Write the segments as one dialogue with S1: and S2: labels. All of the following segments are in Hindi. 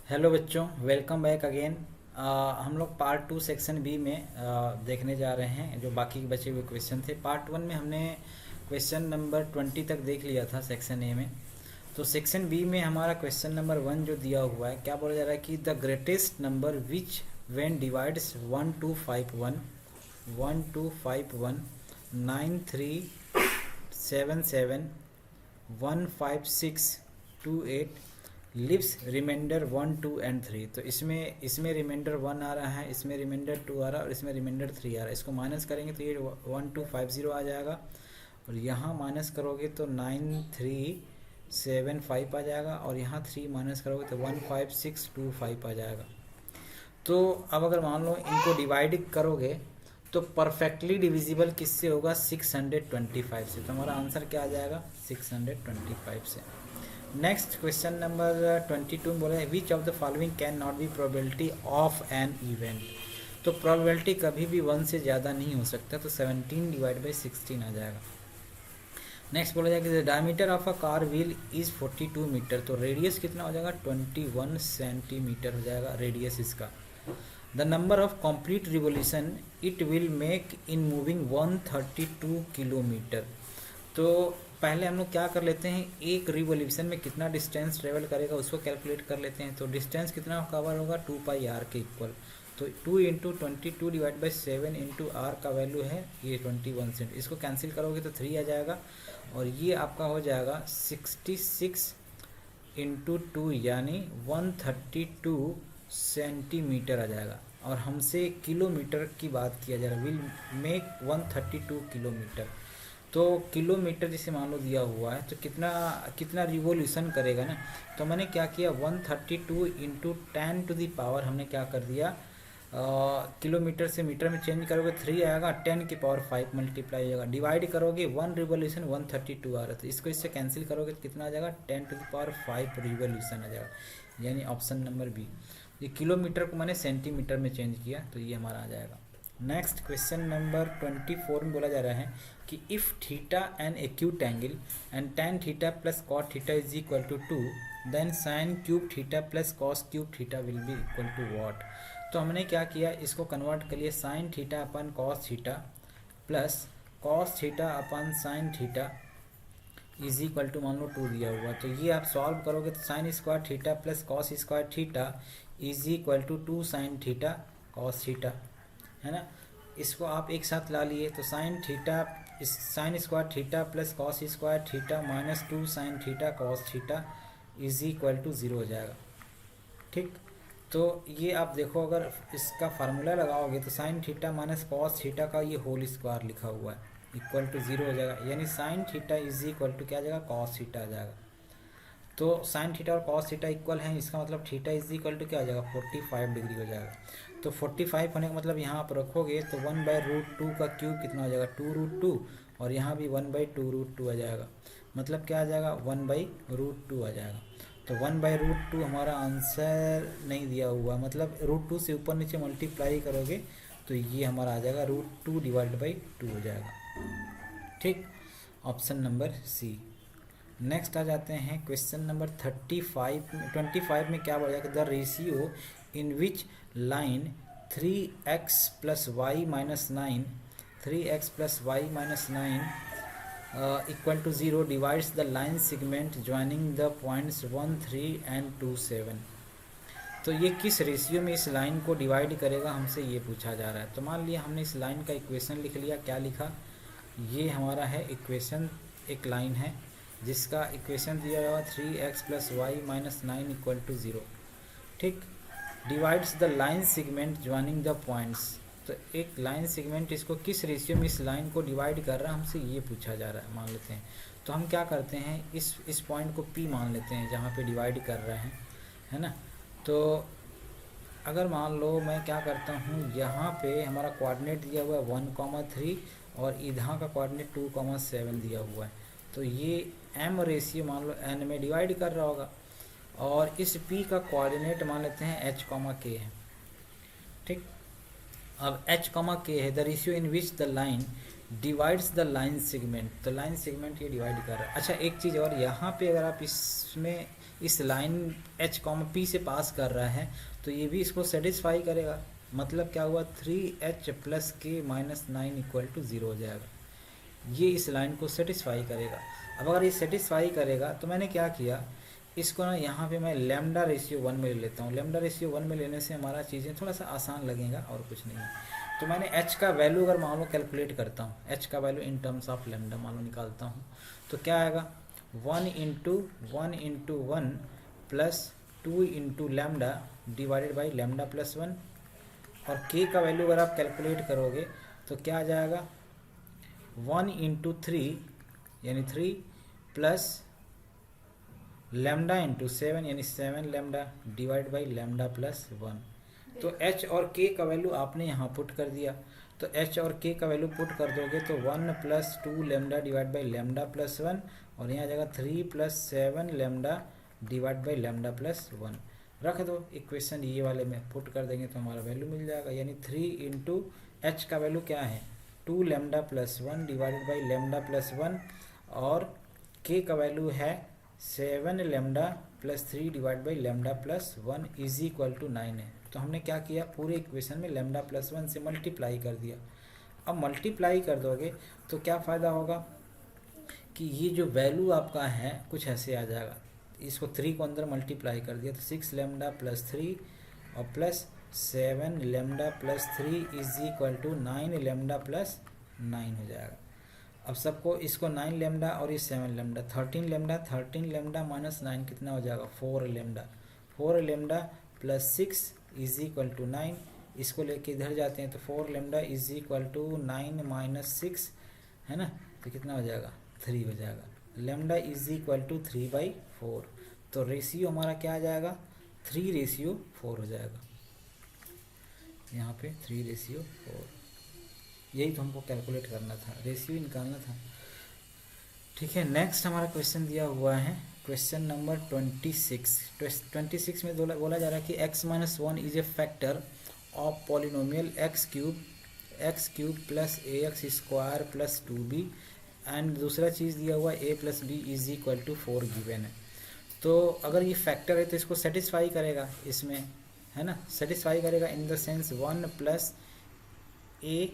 S1: हेलो बच्चों, वेलकम बैक अगेन। हम लोग पार्ट 2 सेक्शन बी में देखने जा रहे हैं जो बाकी के बचे हुए क्वेश्चन थे। पार्ट 1 में हमने क्वेश्चन नंबर 20 तक देख लिया था सेक्शन ए में। तो सेक्शन बी में हमारा क्वेश्चन नंबर 1 जो दिया हुआ है, क्या बोला जा रहा है कि the greatest number which when divides 1251 1251 9377 15628 leaves remainder 1 2 and 3। तो इसमें रिमाइंडर 1 आ रहा है, इसमें रिमाइंडर 2 आ रहा है और इसमें रिमाइंडर 3 आ रहा है। इसको माइनस करेंगे तो ये 1250 आ जाएगा और यहाँ माइनस करोगे तो 9375 आ जाएगा और यहाँ 3 माइनस करोगे तो 15625 आ जाएगा। तो अब अगर मान लो इनको डिवाइड करोगे तो परफेक्टली डिविजिबल किससे होगा? 625 से। तो हमारा आंसर क्या आ जाएगा? 625 से। नेक्स्ट क्वेश्चन नंबर 22 में बोला है विच of the following can not B probability of an event. तो प्रोबेबिलिटी कभी भी 1 से ज़्यादा नहीं हो सकता, तो 17 डिवाइड बाई 16 आ जाएगा। नेक्स्ट बोला जाएगा the diameter of a car wheel is 42 metre. तो रेडियस कितना हो जाएगा? 21 सेंटीमीटर हो जाएगा रेडियस इसका। The number of complete revolution it will make in moving 132 kilometre. तो पहले हम लोग क्या कर लेते हैं, एक रिवोल्यूशन में कितना डिस्टेंस ट्रेवल करेगा उसको कैलकुलेट कर लेते हैं। तो डिस्टेंस कितना कवर होगा? 2πr के इक्वल। तो 2 into 22 divide by 7 into R का वैल्यू है ये 21 सेंट। इसको कैंसिल करोगे तो 3 आ जाएगा और ये आपका हो जाएगा 66 इंटू 2 यानी 132 सेंटीमीटर आ जाएगा। और हमसे किलोमीटर की बात किया जा रहा है, विल मेक 132 किलोमीटर। तो किलोमीटर जैसे मान लो दिया हुआ है तो कितना कितना रिवोल्यूशन करेगा ना। तो मैंने क्या किया 132 इंटू 10 टू दी पावर हमने क्या कर दिया, किलोमीटर से मीटर में चेंज करोगे 3 आएगा, 10 की पावर 5 मल्टीप्लाई हो जाएगा, डिवाइड करोगे 1 रिवोल्यूशन 132 आ रहा है। तो इसको इससे कैंसिल करोगे तो कितना आ जाएगा? 10 टू दी पावर 5 रिवोल्यूशन आ जाएगा, यानी ऑप्शन नंबर बी। ये किलोमीटर को मैंने सेंटीमीटर में चेंज किया तो ये हमारा आ जाएगा। नेक्स्ट क्वेश्चन नंबर 24 में बोला जा रहा है कि if theta an acute angle and tan theta plus cot theta is equal to 2 then sine cube theta plus cos cube theta will be equal to what. तो हमने क्या किया, इसको कन्वर्ट कर लिया sine theta upon cos theta plus cos theta upon sine theta is equal to मान लो 2 दिया हुआ। तो ये आप सॉल्व करोगे तो sine square theta plus cos square theta is equal to 2 sine theta cos theta, है ना। इसको आप एक साथ ला लिए तो sine theta sine square theta plus cos square theta minus 2 sine theta cos theta is equal to 0 हो जाएगा। ठीक, तो ये आप देखो अगर इसका फार्मूला लगाओगे तो sine theta minus cos theta का ये होल स्क्वायर लिखा हुआ है इक्वल टू 0 हो जाएगा, यानी sine theta is equal to क्या आ जाएगा? कॉस थीटा आ जाएगा। तो साइन थीटा और कॉस थीटा इक्वल है, इसका मतलब थीटा इज इक्वल टू क्या आ जाएगा? 45 डिग्री हो जाएगा। तो 45 होने का मतलब यहाँ आप रखोगे तो 1/√2 का क्यूब कितना हो जाएगा? 2√2 और यहाँ भी 1/2√2 आ जाएगा। मतलब क्या आ जाएगा? 1/√2 आ जाएगा। तो 1/√2 हमारा आंसर नहीं दिया हुआ, मतलब √2 से ऊपर नीचे मल्टीप्लाई करोगे तो ये हमारा आ जाएगा √2 डिवाइड बाई 2 हो जाएगा। ठीक, ऑप्शन नंबर सी। नेक्स्ट आ जाते हैं क्वेश्चन नंबर 25 में क्या बोला जाएगा? The ratio in which line 3x plus Y minus 9 equal to 0 divides the line segment joining the points 1 3 and 2 7। तो ये किस रेशियो में इस लाइन को डिवाइड करेगा, हमसे ये पूछा जा रहा है। तो मान लिया हमने इस लाइन का इक्वेशन लिख लिया। क्या लिखा? ये हमारा है इक्वेशन, एक लाइन है जिसका इक्वेशन दिया हुआ 3x plus Y minus 9 equal to 0। ठीक, divides the line segment joining the points. तो एक लाइन सेगमेंट इसको किस रेशियो में इस लाइन को डिवाइड कर रहा है, हमसे ये पूछा जा रहा है, मान लेते हैं। तो हम क्या करते हैं, इस पॉइंट को P मान लेते हैं जहाँ पे डिवाइड कर रहे हैं, है ना। तो अगर मान लो मैं क्या करता हूँ, यहाँ पे हमारा कोऑर्डिनेट दिया हुआ है 1,3 और इधर का कोऑर्डिनेट 2,7 दिया हुआ है। तो ये m रेशियो मान लो n में डिवाइड कर रहा होगा और इस p का कोऑर्डिनेट मान लेते हैं h, k है। ठीक, अब h, k है the ratio in which the line divides the line segment. तो लाइन सेगमेंट ये डिवाइड कर रहा है। अच्छा, एक चीज़ और, यहाँ पे अगर आप इसमें इस लाइन एच कॉमा पी से पास कर रहा है, तो ये भी इसको सेटिस्फाई करेगा। मतलब क्या हुआ, 3h प्लस के माइनस 9 इक्वल टू 0 हो जाएगा। ये इस लाइन को सेटिस्फाई करेगा। अब अगर ये सेटिस्फाई करेगा तो मैंने क्या किया, इसको ना यहाँ पे मैं लेमडा रेशियो 1 में ले लेता हूँ। लेमडा रेशियो 1 में लेने से हमारा चीज़ें थोड़ा सा आसान लगेगा और कुछ नहीं है। तो मैंने h का वैल्यू अगर मान लो कैलकुलेट करता हूँ, h का value in terms of lambda मान लो निकालता हूँ, तो क्या आएगा 1 into 1 plus 2 into lambda divided by lambda plus 1। और k का वैल्यू अगर आप कैलकुलेट करोगे तो क्या आ जाएगा 1 इंटू 3 यानी 3 प्लस लेमडा इंटू 7 यानी 7 lambda divide by lambda plus 1। तो h और k का वैल्यू आपने यहाँ पुट कर दिया, तो h और k का वैल्यू पुट कर दोगे तो 1 plus 2 lambda divide by lambda plus 1, और यहाँ आ जाएगा 3 plus 7 lambda divide by lambda plus 1। रख दो इक्वेशन ये वाले में पुट कर देंगे तो हमारा वैल्यू मिल जाएगा, यानी 3 इंटू एच का वैल्यू क्या है 2 lambda plus 1 divided by lambda plus 1, और k का वैल्यू है 7 lambda plus 3 divide by lambda plus 1 is equal to 9 है। तो हमने क्या किया, पूरे इक्वेशन में लेमडा प्लस 1 से मल्टीप्लाई कर दिया। अब मल्टीप्लाई कर दोगे तो क्या फ़ायदा होगा कि ये जो वैल्यू आपका है कुछ ऐसे आ जाएगा। इसको 3 को अंदर मल्टीप्लाई कर दिया तो 6 लेमडा प्लस 3 और plus 7 lambda plus 3 is equal to 9 lambda plus 9 हो जाएगा। अब सबको इसको 9 लेमडा और ये 7 लेमडा 13 लेमडा माइनस 9 कितना हो जाएगा 4 lambda plus 6 is equal to 9। इसको लेके इधर जाते हैं तो 4 lambda is equal to 9 minus 6 है ना, तो कितना हो जाएगा 3 हो जाएगा। लेमडा इज इक्वल टू 3/4, तो रेशियो हमारा क्या आ जाएगा 3:4 हो जाएगा। यहाँ पे 3:4, यही तो हमको कैलकुलेट करना था, रेशियो निकालना था। ठीक है, नेक्स्ट हमारा क्वेश्चन दिया हुआ है क्वेश्चन नंबर 26 में बोला जा रहा है कि x minus 1 is a factor of polynomial X cube plus ax square plus 2b, and दूसरा चीज़ दिया हुआ a plus B is equal to 4 given है। तो अगर ये फैक्टर है तो इसको सेटिस्फाई करेगा, इसमें है ना, सेटिस्फाई करेगा in the sense 1 plus a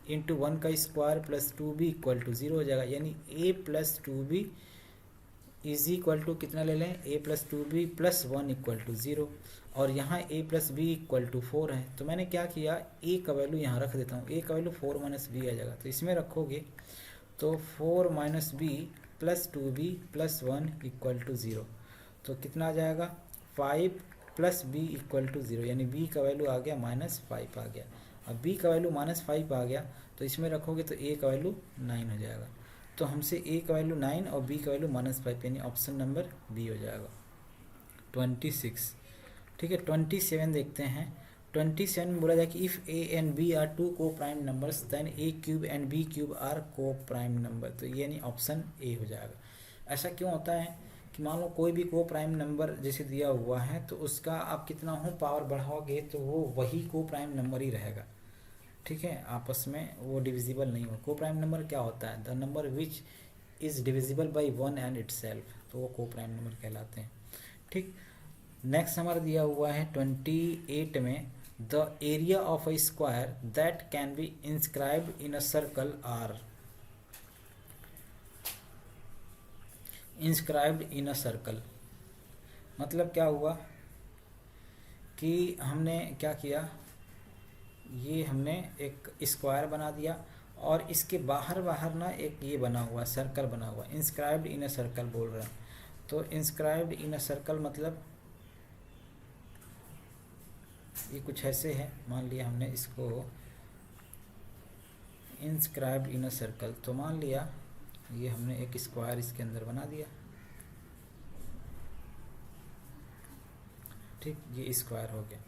S1: into 1 का square plus 2b equal to 0 हो जाएगा, यानी a plus 2b is equal to कितना ले लें a plus 2b plus 1 equal to 0, और यहाँ a plus B equal to 4 है। तो मैंने क्या किया, a का वैल्यू यहाँ रख देता हूँ, a का वैल्यू 4 माइनस बी आ जाएगा, तो इसमें रखोगे तो 4 minus B plus 2b plus 1 equal to 0, तो कितना आ जाएगा 5 प्लस बी इक्वल टू 0, यानी b का वैल्यू आ गया -5 आ गया। अब b का वैल्यू -5 आ गया तो इसमें रखोगे तो a का वैल्यू 9 हो जाएगा। तो हमसे a का वैल्यू 9 और b का वैल्यू -5, यानी ऑप्शन नंबर b हो जाएगा 26। ठीक है, 27 देखते हैं। 27 में बोला जाए कि if a and b are 2 coprime numbers then a cube and b cube are coprime number, तो यानी ऑप्शन a हो जाएगा। ऐसा क्यों होता है कि मान लो कोई भी को प्राइम नंबर जैसे दिया हुआ है तो उसका आप कितना हो पावर बढ़ाओगे तो वो वही को प्राइम नंबर ही रहेगा। ठीक है, आपस में वो डिविजिबल नहीं हो। को प्राइम नंबर क्या होता है, the number which is divisible by 1 and itself, तो वो को प्राइम नंबर कहलाते हैं। ठीक, नेक्स्ट हमारा दिया हुआ है 28 में the area of a square that can be inscribed in a circle or inscribed in a circle. मतलब क्या हुआ कि हमने क्या किया, ये हमने एक स्क्वायर बना दिया और इसके बाहर ना एक ये बना हुआ सर्कल बना हुआ, इंस्क्राइब्ड इन अ सर्कल बोल रहा है। तो इंस्क्राइब्ड इन अ सर्कल मतलब ये कुछ ऐसे है, मान लिया हमने इसको इंस्क्राइब्ड इन अ सर्कल, तो मान लिया ये हमने एक स्क्वायर इसके अंदर बना दिया। ठीक, ये स्क्वायर हो गया।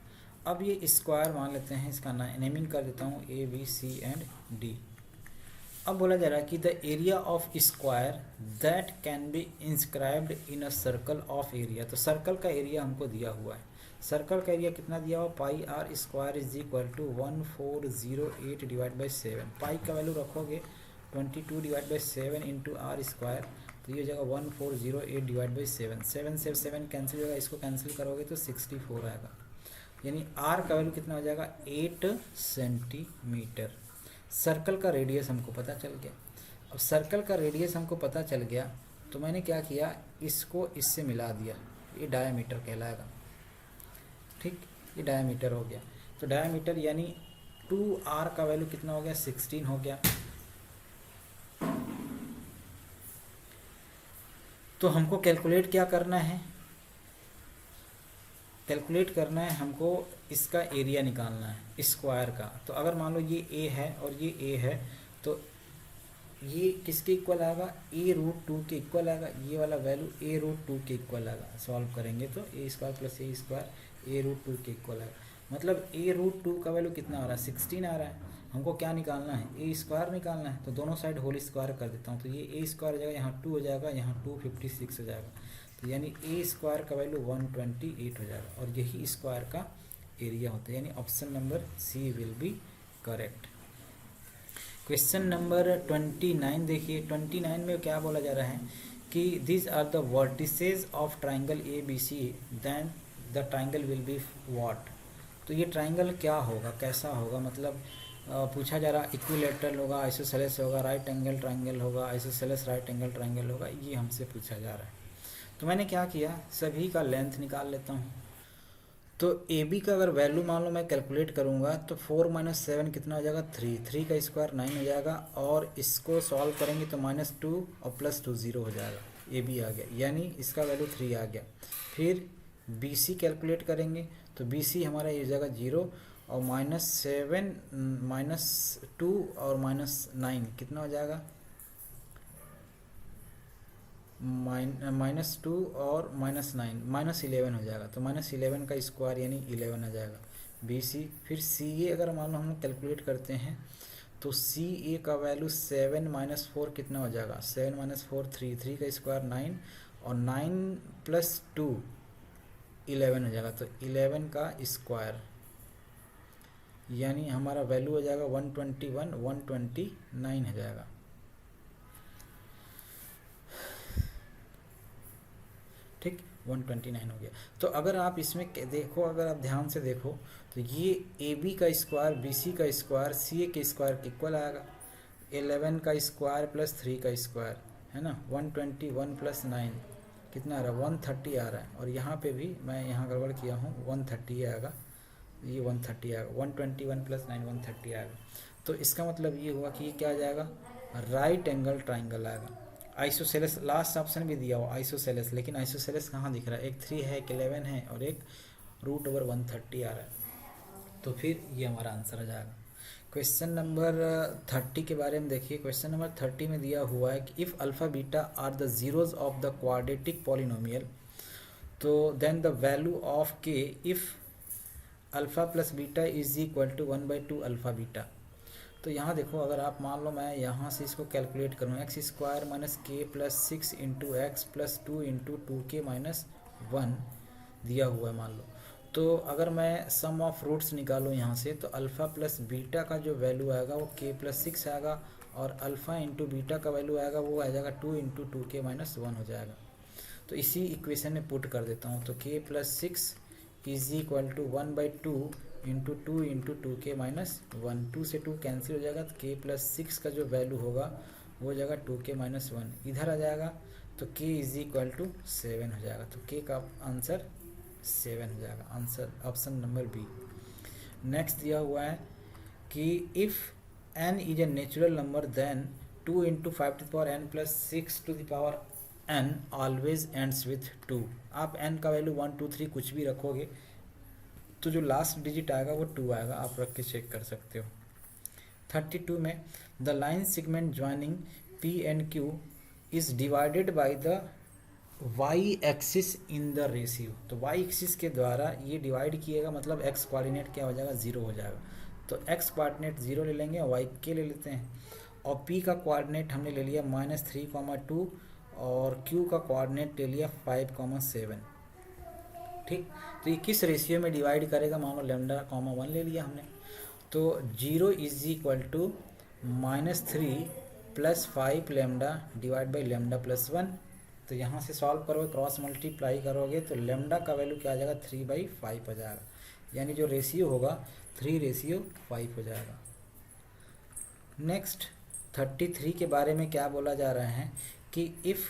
S1: अब ये स्क्वायर मान लेते हैं, इसका नेमिंग कर देता हूँ A B C and D। अब बोला जा रहा है कि the area of square that can be inscribed in a circle of area. तो सर्कल का एरिया हमको दिया हुआ है, सर्कल का एरिया कितना दिया हुआ, pi r square is equal to 1408 divide by 7। Pi का वैल्यू रखोगे 22 divide by 7 into r square, तो ये हो जाएगा 1408 डिवाइड बाई 7, 7 से 7 कैंसिल हो जाएगा, इसको कैंसिल करोगे तो 64 आएगा। यानी आर का वैल्यू कितना हो जाएगा 8 सेंटीमीटर। सर्कल का रेडियस हमको पता चल गया। अब सर्कल का रेडियस हमको पता चल गया तो मैंने क्या किया, इसको इससे मिला दिया, ये डायमीटर कहलाएगा। ठीक, ये डायमीटर हो गया। तो डायमीटर यानी 2r का वैल्यू कितना हो गया 16 हो गया। तो हमको कैलकुलेट क्या करना है, कैलकुलेट करना है हमको इसका एरिया निकालना है स्क्वायर का। तो अगर मान लो ये a है और ये a है तो ये किसके इक्वल आएगा, a√2 के इक्वल आएगा। ये वाला वैल्यू a√2 के इक्वल आएगा। सॉल्व करेंगे तो a² + a² a√2 के इक्वल आएगा। मतलब a√2 का वैल्यू कितना आ रहा है 16 आ रहा है। हमको क्या निकालना है, a² निकालना है। तो दोनों साइड होल स्क्वायर कर देता हूँ। तो ये a² हो जाएगा, यहाँ 2 हो जाएगा, यहाँ 256 हो जाएगा। तो यानी a² का वैल्यू 128 हो जाएगा और यही स्क्वायर का एरिया होता है। यानी option number C will be correct. Question number 29 देखिए। 29 में क्या बोला जा रहा है कि this are the vertices of triangle A B C, then the triangle will be what. तो ये ट्राइंगल क्या होगा, कैसा होगा, मतलब पूछा जा रहा इक्विलेटरल होगा, आइसोसेलेस होगा, राइट एंगल ट्राइंगल होगा, आइसोसेलेस राइट एंगल ट्राइंगल होगा, ये हमसे पूछा जा रहा है। तो मैंने क्या किया, सभी का लेंथ निकाल लेता हूँ। तो ए बी का अगर वैल्यू मान लो मैं कैलकुलेट करूँगा तो 4 - 7 कितना हो जाएगा 3, 3 का स्क्वायर 9 हो जाएगा। और इसको सॉल्व करेंगे तो -2 और +2 0 हो जाएगा। ए बी आ गया, यानी इसका वैल्यू 3 आ गया। फिर बी सी कैलकुलेट करेंगे तो बी सी हमारा ये हो जाएगा 0 और -7 -2 और -9 कितना हो जाएगा, -2 और -9 -11 हो जाएगा। तो -11 का स्क्वायर यानी 11 आ जाएगा बी सी। फिर सी ए अगर मान लो हम कैलकुलेट करते हैं तो सी ए का वैल्यू 7 - 4 कितना हो जाएगा, 7 - 4 3, 3 का स्क्वायर 9 और 9 + 2 11 हो जाएगा। तो 11 का स्क्वायर यानी हमारा वैल्यू हो जाएगा 121 129 हो जाएगा। ठीक, 129 हो गया। तो अगर आप इसमें देखो, अगर आप ध्यान से देखो तो ये ए बी का स्क्वायर बी सी का स्क्वायर सी ए के स्क्वायर के इक्वल आएगा। 11 का स्क्वायर + 3 का स्क्वायर है ना, 121 + 9 कितना आ रहा है 130 आ रहा है। और यहाँ पे भी मैं यहाँ गड़बड़ किया हूँ, 130 आएगा, ये 130 आएगा, 121 + 9 130 आएगा। तो इसका मतलब ये हुआ कि ये क्या आ जाएगा, राइट एंगल ट्राइंगल आएगा। आइसोसेलेस लास्ट ऑप्शन भी दिया हुआ आइसोसेलेस, लेकिन आइसोसेलेस कहाँ दिख रहा है, एक 3 है, एक 11 है और एक √130 आ रहा है। तो फिर ये हमारा आंसर आ जाएगा। क्वेश्चन नंबर 30 के बारे में देखिए। क्वेश्चन नंबर 30 में दिया हुआ है कि if alpha beta are the zeros of the quadratic polynomial, तो then the value of k if alpha + beta is equal to 1/2 alpha beta. तो यहाँ देखो, अगर आप मान लो मैं यहाँ से इसको कैलकुलेट करूँ, x² - k + 6 × x + 2 × 2k - 1 दिया हुआ है मान लो। तो अगर मैं सम ऑफ रूट्स निकालूँ यहाँ से तो अल्फ़ा + बीटा का जो वैल्यू आएगा वो k + 6 आएगा और अल्फ़ा × बीटा का वैल्यू आएगा वो आ जाएगा 2 × 2k - 1 हो जाएगा। तो इसी इक्वेशन में पुट कर देता हूँ। तो k + 6 is equal to 1/2 × 2 × 2k - 1, 2 से 2 कैंसिल हो जाएगा। तो k + 6 का जो वैल्यू होगा वो हो जाएगा 2k - 1, इधर आ जाएगा तो k इज इक्वल टू 7 हो जाएगा। तो k का आंसर 7 हो जाएगा, answer option number B. Next दिया हुआ है कि if n is a natural number then 2 × 5n + 6n always ends with 2। आप n का वैल्यू 1 2 3 कुछ भी रखोगे तो जो लास्ट डिजिट आएगा वो 2 आएगा, आप रख के चेक कर सकते हो। 32 में the line segment joining P and Q is divided by the y axis in the ratio. तो y एक्सिस के द्वारा ये डिवाइड किएगा, मतलब x कोऑर्डिनेट क्या हो जाएगा 0 हो जाएगा। तो x कोऑर्डिनेट 0 ले लेंगे और y के ले लेते हैं। और p का कोऑर्डिनेट हमने ले लिया -3, 2 और q का कोऑर्डिनेट ले लिया 5, 7। ठीक, तो ये किस रेशियो में डिवाइड करेगा, मान लो λ, 1 ले लिया हमने। तो 0 is equal to -3 plus 5 lambda divide by lambda plus 1। तो यहाँ से सॉल्व करोगे, क्रॉस मल्टीप्लाई करोगे तो लेमडा का वैल्यू क्या आ जाएगा 3/5 आ जाएगा, यानी जो रेशियो होगा 3:5 हो जाएगा। नेक्स्ट 33 के बारे में क्या बोला जा रहा है कि if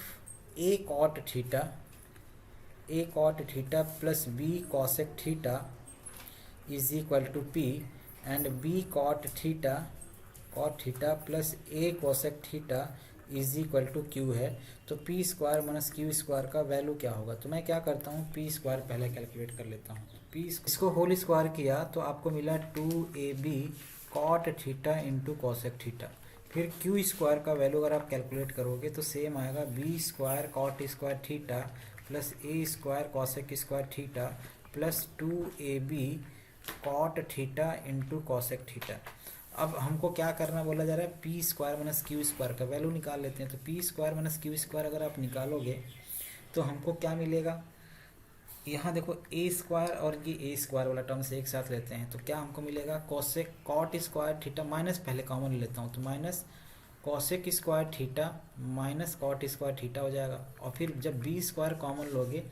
S1: a cot theta plus b cosec theta is equal to p and b cot theta plus a cosec theta is equal to q है, तो p square minus q square का वैल्यू क्या होगा। तो मैं क्या करता हूँ, p स्क्वायर पहले कैलकुलेट कर लेता हूँ। p इसको होल स्क्वायर किया तो आपको मिला 2ab cot theta into cosec theta. फिर q स्क्वायर का वैल्यू अगर आप कैलकुलेट करोगे तो सेम आएगा b square cot square theta plus a square cosec square theta plus 2ab cot theta into cosec theta. अब हमको क्या करना बोला जा रहा है, P square minus Q square का वैल्यू निकाल लेते हैं। तो P square minus Q square अगर आप निकालोगे तो हमको क्या मिलेगा, यहाँ देखो ए स्क्वायर और ये ए स्क्वायर वाला टर्म से एक साथ लेते हैं तो क्या हमको मिलेगा, cosec cot square theta minus, पहले कॉमन लेता हूँ तो minus cosec square theta minus cot square theta हो जाएगा। और फिर जब बी स्क्वायर कॉमन लोगे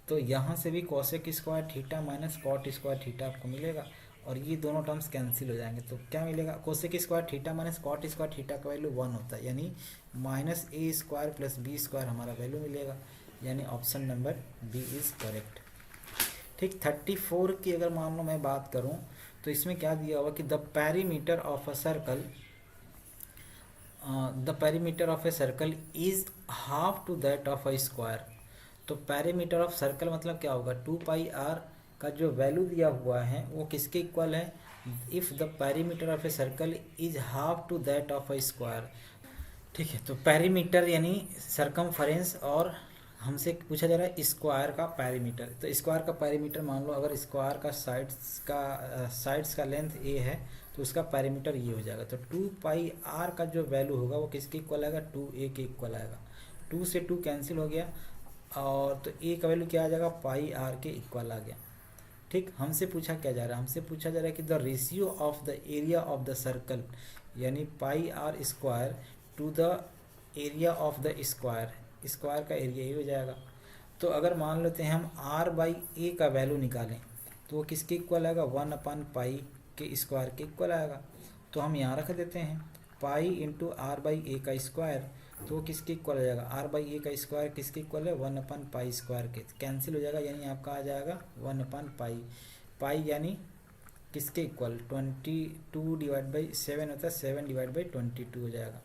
S1: तो यहाँ से भी cosec square theta minus cot square theta आपको मिलेगा और ये दोनों टर्म्स कैंसिल हो जाएंगे। तो क्या मिलेगा, cosec square theta minus cot square theta का वैल्यू 1 होता है, यानी minus A square plus B square हमारा वैल्यू मिलेगा, यानी option number B is correct. ठीक, 34 की अगर मान लो मैं बात करूं तो इसमें क्या दिया हुआ कि the perimeter of a circle is half to that of a square. तो पेरीमीटर ऑफ सर्कल मतलब क्या होगा, 2πr का जो वैल्यू दिया हुआ है वो किसके इक्वल है, if the perimeter of a circle is half to that of a square. ठीक है, तो पेरीमीटर यानी सरकमफरेंस और हमसे पूछा जा रहा है स्क्वायर का पेरीमीटर। तो स्क्वायर का पेरीमीटर मान लो अगर स्क्वायर का साइड्स का लेंथ ए है तो उसका पेरीमीटर ये हो जाएगा। तो 2πr का जो वैल्यू होगा वो किसके इक्वल आएगा, 2a के इक्वल आएगा। 2 से 2 कैंसिल हो गया और तो a का वैल्यू क्या आ जाएगा, πr के इक्वल आ गया। ठीक, हमसे पूछा क्या जा रहा है, हमसे पूछा जा रहा है कि the ratio of the area of the circle यानी πr square to the area of the square, square का एरिया ही हो जाएगा। तो अगर मान लेते हैं हम r/a का वैल्यू निकालें तो वो किसके इक्वल आएगा, 1/π के स्क्वायर के इक्वल आएगा। तो हम यहाँ रख देते हैं पाई इंटू r/a का स्क्वायर, तो वो किसके इक्वल आ जाएगा, r/a का स्क्वायर किसके इक्वल है, 1/π स्क्वायर के, कैंसिल हो जाएगा, यानी आपका आ जाएगा 1/π। पाई यानी किसके इक्वल, 22/7 होता है, 7/22 हो जाएगा।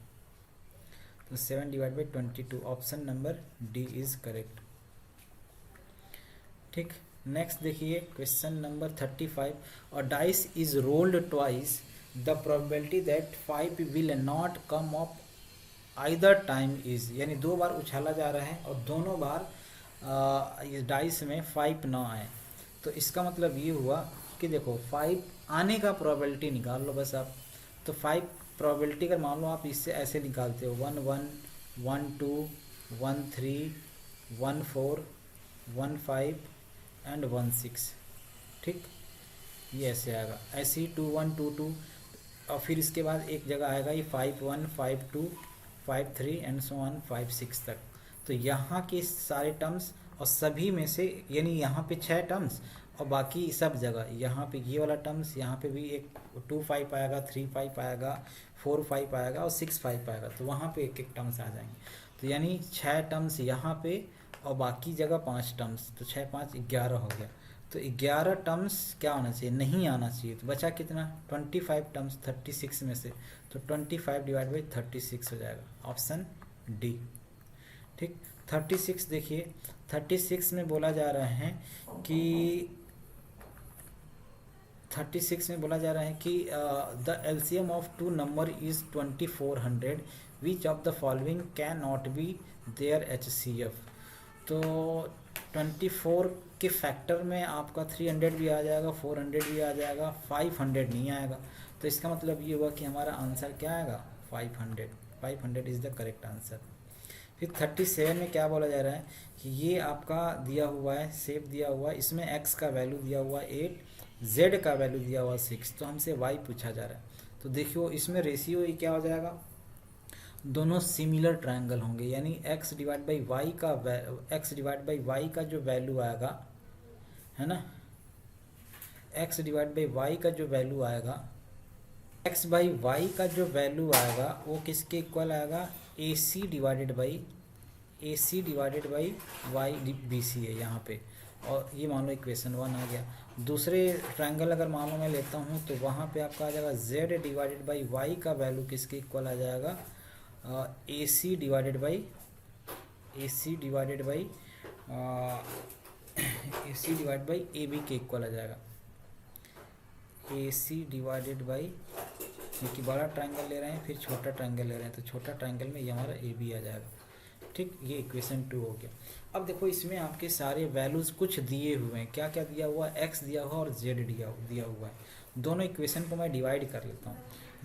S1: तो 7/22, option number D is correct. ठीक, नेक्स्ट देखिए क्वेश्चन नंबर 35। और dice is rolled twice, the probability that 5 will not come up either time is, यानी 2 बार उछाला जा रहा है और दोनों बार इस डाइस में 5 ना आए। तो इसका मतलब ये हुआ कि देखो 5 आने का प्रोबेबिलिटी निकाल लो बस आप। तो 5 प्रोबेबिलिटी अगर मान लो आप इससे ऐसे निकालते हो 1 1 1 2 1 3 1 4 1 5 एंड 1 6। ठीक, ये ऐसे आएगा, ऐसे ही 2 1 2 2 और फिर इसके बाद एक जगह आएगा ये 5 1 5 2 5 3 एंड सो ऑन 5 6 तक। तो यहाँ के सारे टर्म्स और सभी में से यानी यहाँ पे 6 टर्म्स और बाकी सब जगह यहाँ पे ये वाला टर्म्स, यहाँ पे भी एक 2 5 आएगा, 3 5 आएगा, 4 5 आएगा और 6 5 आएगा। तो वहाँ पे एक एक टर्म्स आ जाएंगे। तो यानी 6 टर्म्स यहाँ पे और बाकी जगह 5 टर्म्स, तो 6 5 11 हो गया। तो 11 टर्म्स क्या होना चाहिए, नहीं आना चाहिए। तो बचा कितना, 25 टर्म्स 36 में से, तो 25/36 हो जाएगा, ऑप्शन डी। ठीक, 36 देखिए, 36 में बोला जा रहा है कि 36 में बोला जा रहा है कि the LCM of 2 number is 2400, which of the following can not be their HCF। तो 24 के फैक्टर में आपका 300 भी आ जाएगा, 400 भी आ जाएगा, 500 नहीं आएगा। तो इसका मतलब ये हुआ कि हमारा आंसर क्या आएगा, 500। 500 इज़ द करेक्ट आंसर। फिर 37 में क्या बोला जा रहा है कि ये आपका दिया हुआ है, शेप दिया हुआ है, इसमें x का वैल्यू दिया हुआ 8, z का वैल्यू दिया हुआ 6, तो हमसे y पूछा जा रहा है। तो देखियो इसमें रेशियो ये क्या हो जाएगा, दोनों सिमिलर ट्रायंगल होंगे, यानी x डिवाइड बाई वाई का x डिवाइड बाई वाई का जो वैल्यू आएगा, है ना, x डिवाइड बाई वाई का जो वैल्यू आएगा, x बाई वाई का जो वैल्यू आएगा वो किसके इक्वल आएगा, AC divided by Y B C है यहाँ पे। और ये मान लो इक्वेशन 1 आ गया। दूसरे ट्रायंगल अगर मान लो मैं लेता हूँ तो वहाँ पे आपका आ जाएगा z डिवाइडेड बाई वाई का वैल्यू किसके इक्वल आ जाएगा, AC डिवाइडेड बाई AB के इक्वल आ जाएगा। AC डिवाइडेड बाई, क्योंकि बड़ा ट्रायंगल ले रहे हैं फिर छोटा ट्रायंगल ले रहे हैं, तो छोटा ट्रायंगल में ये हमारा AB आ जाएगा। ठीक, ये इक्वेशन 2 हो गया। अब देखो इसमें आपके सारे वैल्यूज़ कुछ दिए हुए हैं, क्या क्या दिया हुआ है, x दिया हुआ और z दिया हुआ है। दोनों इक्वेशन को मैं डिवाइड कर लेता हूँ।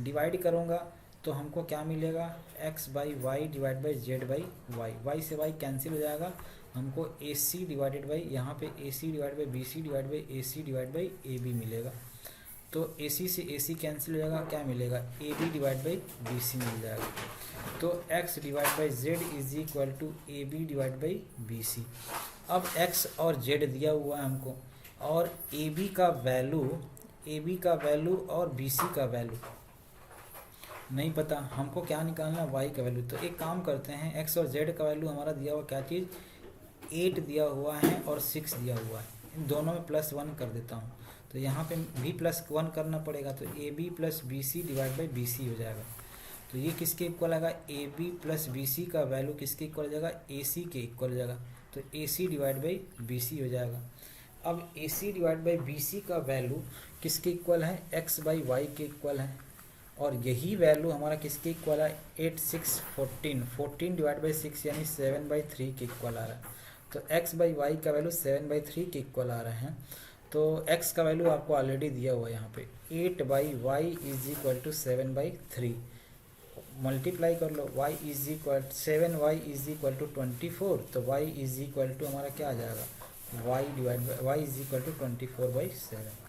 S1: डिवाइड करूँगा तो हमको क्या मिलेगा, x by Y divide by Z by Y, Y से वाई कैंसिल हो जाएगा, हमको AC डिवाइडेड बाई, यहाँ पे AC divide by BC divide by AC divide by AB मिलेगा। तो AC से AC कैंसिल हो जाएगा, क्या मिलेगा, AB डिवाइड बाई BC मिल जाएगा। तो x divide by Z is equal to AB divide by BC। अब x और z दिया हुआ है हमको, और AB का वैल्यू और BC का वैल्यू नहीं पता, हमको क्या निकालना है, y का वैल्यू। तो एक काम करते हैं, x और z का वैल्यू हमारा दिया हुआ क्या चीज़, 8 दिया हुआ है और 6 दिया हुआ है, इन दोनों में +1 कर देता हूँ। तो यहाँ पे भी +1 करना पड़ेगा, तो AB plus BC divide by BC हो जाएगा। तो ये किसके इक्वल आएगा, AB प्लस BC का वैल्यू किसके इक्वल हो जाएगा, AC के इक्वल हो जाएगा। तो AC डिवाइड बाई BC हो जाएगा। अब AC डिवाइड बाई BC का वैल्यू किसके इक्वल है, x बाई वाई के इक्वल है, और यही वैल्यू हमारा किसके इक्वल है, 8 6 14 डिवाइड बाई 6 यानी 7/3 के इक्वल आ रहा है। तो x बाई वाई का वैल्यू 7/3 के इक्वल आ रहे हैं। तो x का वैल्यू आपको ऑलरेडी दिया हुआ है यहाँ पे, 8 by Y is equal to 7/3, multiply कर लो, y is equal 7y is equal to 24, तो y इज इक्वल टू हमारा क्या आ जाएगा, y divide by y is equal to 24/7।